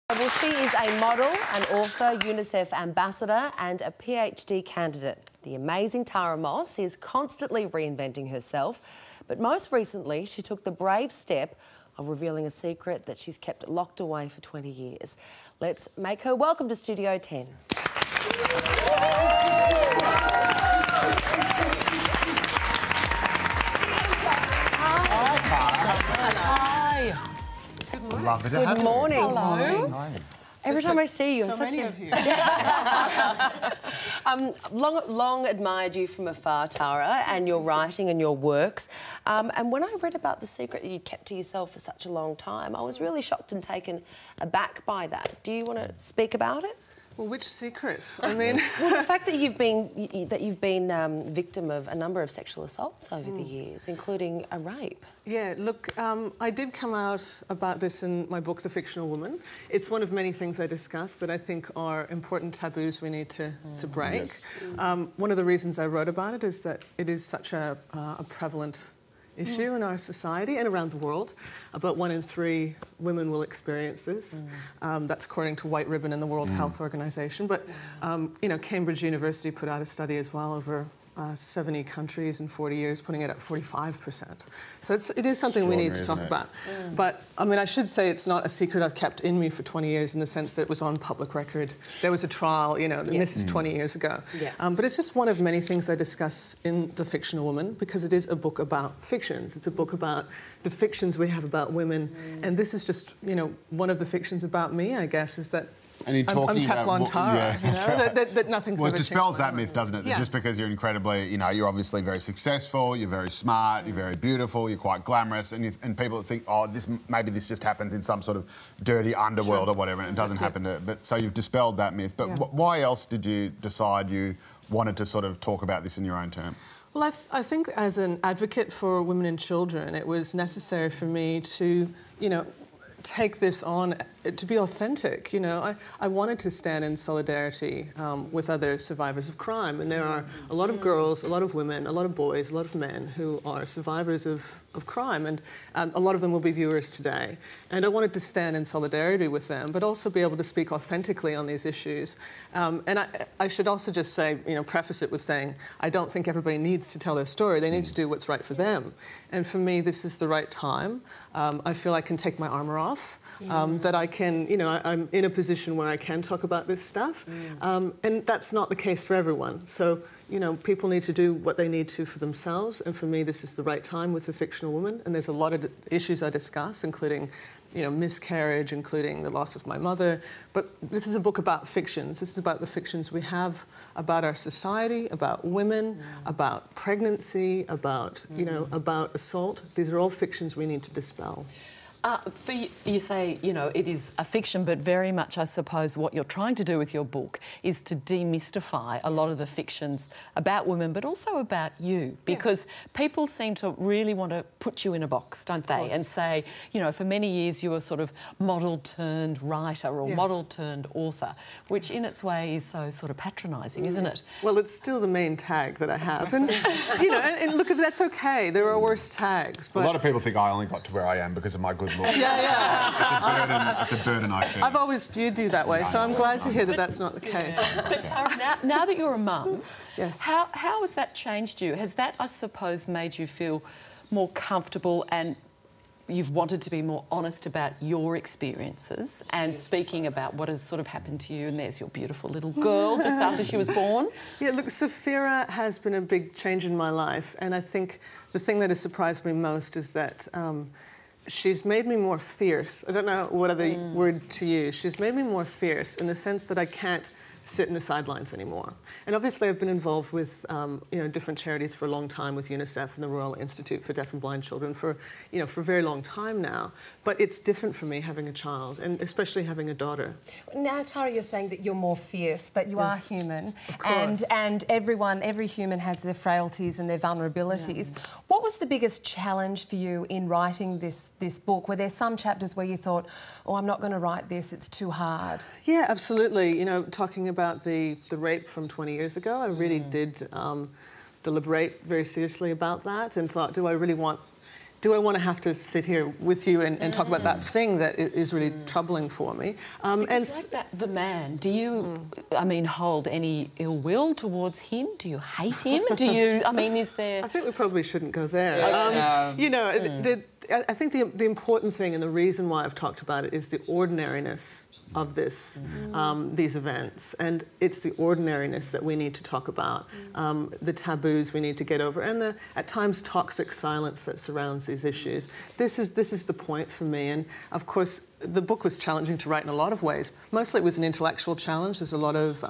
Well, she is a model, an author, UNICEF ambassador and a PhD candidate. The amazing Tara Moss is constantly reinventing herself, but most recently she took the brave step of revealing a secret that she's kept locked away for 20 years. Let's make her welcome to Studio 10. Hi. Lovely to have you. Good morning. Hello. Hi. Every time I see you, so many of you. long admired you from afar, Tara, and your writing and your works. And when I read about the secret that you kept to yourself for such a long time, I was really shocked and taken aback by that. Do you want to speak about it? Well, which secret? I mean... Well, the fact that you've been victim of a number of sexual assaults over the years, including a rape. Yeah, look, I did come out about this in my book, The Fictional Woman. It's one of many things I discuss that I think are important taboos we need to break. Yes. One of the reasons I wrote about it is that it is such a prevalent issue in our society and around the world. About 1 in 3 women will experience this. That's according to White Ribbon and the World Health Organization. But, you know, Cambridge University put out a study as well over 70 countries in 40 years, putting it at 45%. So it is something we need to talk about. But, I mean, I should say it's not a secret I've kept in me for 20 years in the sense that it was on public record. There was a trial, you know, and this is 20 years ago. But it's just one of many things I discuss in The Fictional Woman because it is a book about fictions. It's a book about the fictions we have about women. And this is just, you know, one of the fictions about me, I guess, is that I'm Teflon Tara, you know, that nothing's Well, it ever dispels changed that myth, doesn't it? That just because you're incredibly, you know, you're obviously very successful, you're very smart, you're very beautiful, you're quite glamorous, and people think, oh, maybe this just happens in some sort of dirty underworld or whatever, and it doesn't happen to... But so you've dispelled that myth. But why else did you decide you wanted to sort of talk about this in your own terms? Well, I think as an advocate for women and children, it was necessary for me to, you know, take this on, to be authentic. You know, I wanted to stand in solidarity with other survivors of crime, and there are a lot of girls, a lot of women, a lot of boys, a lot of men who are survivors of crime, and a lot of them will be viewers today. And I wanted to stand in solidarity with them, but also be able to speak authentically on these issues. And I should also just say, you know, preface it with saying, I don't think everybody needs to tell their story. They need to do what's right for them. And for me, this is the right time. I feel I can take my armor off. That I can, you know, I'm in a position where I can talk about this stuff. And that's not the case for everyone. So, you know, people need to do what they need to for themselves. And for me, this is the right time with The Fictional Woman. And there's a lot of issues I discuss, including, you know, miscarriage, including the loss of my mother. But this is a book about fictions. This is about the fictions we have about our society, about women, about pregnancy, about, you know, about assault. These are all fictions we need to dispel. For you say, you know, it is a fiction, but very much, I suppose, what you're trying to do with your book is to demystify a lot of the fictions about women, but also about you, because people seem to really want to put you in a box, don't they? And say, you know, for many years you were sort of model-turned-writer or model-turned-author, which in its way is so sort of patronising, isn't it? Well, it's still the main tag that I have. And, you know, and look, that's OK. There are worse tags. But... A lot of people think I only got to where I am because of my good looks. It's a burden I share. I've always viewed you that way, so I'm glad to hear that that's not the case. But Tara, now that you're a mum, yes. how has that changed you? Has that, I suppose, made you feel more comfortable and you've wanted to be more honest about your experiences and speaking about what has sort of happened to you? And there's your beautiful little girl just after she was born. Yeah, look, Saphira has been a big change in my life, and I think the thing that has surprised me most is that she's made me more fierce. I don't know what other word to use. She's made me more fierce in the sense that I can't sit in the sidelines anymore. And obviously I've been involved with you know, different charities for a long time, with UNICEF and the Royal Institute for Deaf and Blind Children for, you know, for a very long time now. But it's different for me having a child, and especially having a daughter. Now, Tara, you're saying that you're more fierce, but you are human. Of course. And every human has their frailties and their vulnerabilities. What was the biggest challenge for you in writing this book? Were there some chapters where you thought, oh, I'm not going to write this, it's too hard? Yeah, absolutely. You know, talking about the rape from 20 years ago, I really did deliberate very seriously about that and thought, do I really want do I want to have to sit here with you and talk about that thing that is really troubling for me? It's like that, the man, do you, I mean, hold any ill will towards him? Do you hate him? Do you, I mean, is there... I think we probably shouldn't go there. You know, I think the important thing and the reason why I've talked about it is the ordinariness of this, these events, and it's the ordinariness that we need to talk about, the taboos we need to get over, and the at times toxic silence that surrounds these issues. This is the point for me, and of course the book was challenging to write in a lot of ways. Mostly it was an intellectual challenge. There's a lot of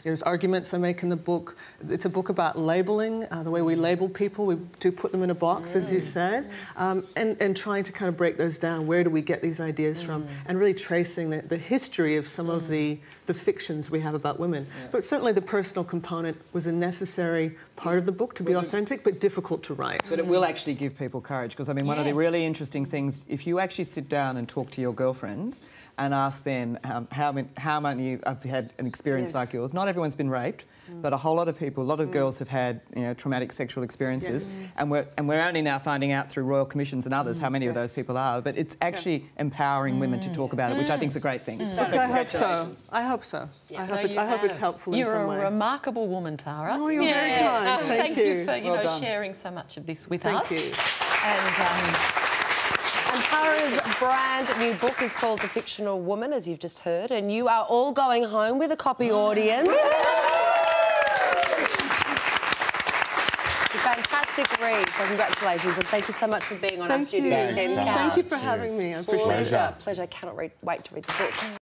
there's arguments I make in the book. It's a book about labelling, the way we label people. We do put them in a box, as you said, and trying to kind of break those down. Where do we get these ideas from? And really tracing the history of some of the fictions we have about women. But certainly the personal component was a necessary part of the book to be authentic, but difficult to write. But it will actually give people courage, because I mean, one of the really interesting things, if you actually sit down and talk to your girlfriends and ask them how many have had an experience like yours. Not everyone's been raped, but a whole lot of people, a lot of girls have had, you know, traumatic sexual experiences, and we're only now finding out through royal commissions and others how many of those people are. But it's actually empowering women to talk about it, which I think is a great thing. So I hope so. I hope so. I hope it's helpful in some way. You're a remarkable woman, Tara. Oh, you're very kind. Thank you for you sharing so much of this with us. Thank you. And Tara's brand new book is called The Fictional Woman, as you've just heard, and you are all going home with a copy, audience. Fantastic read, so congratulations, and thank you so much for being on our Studio 10 cast. Thank you for having me. I appreciate it. Pleasure. Cannot wait to read the book.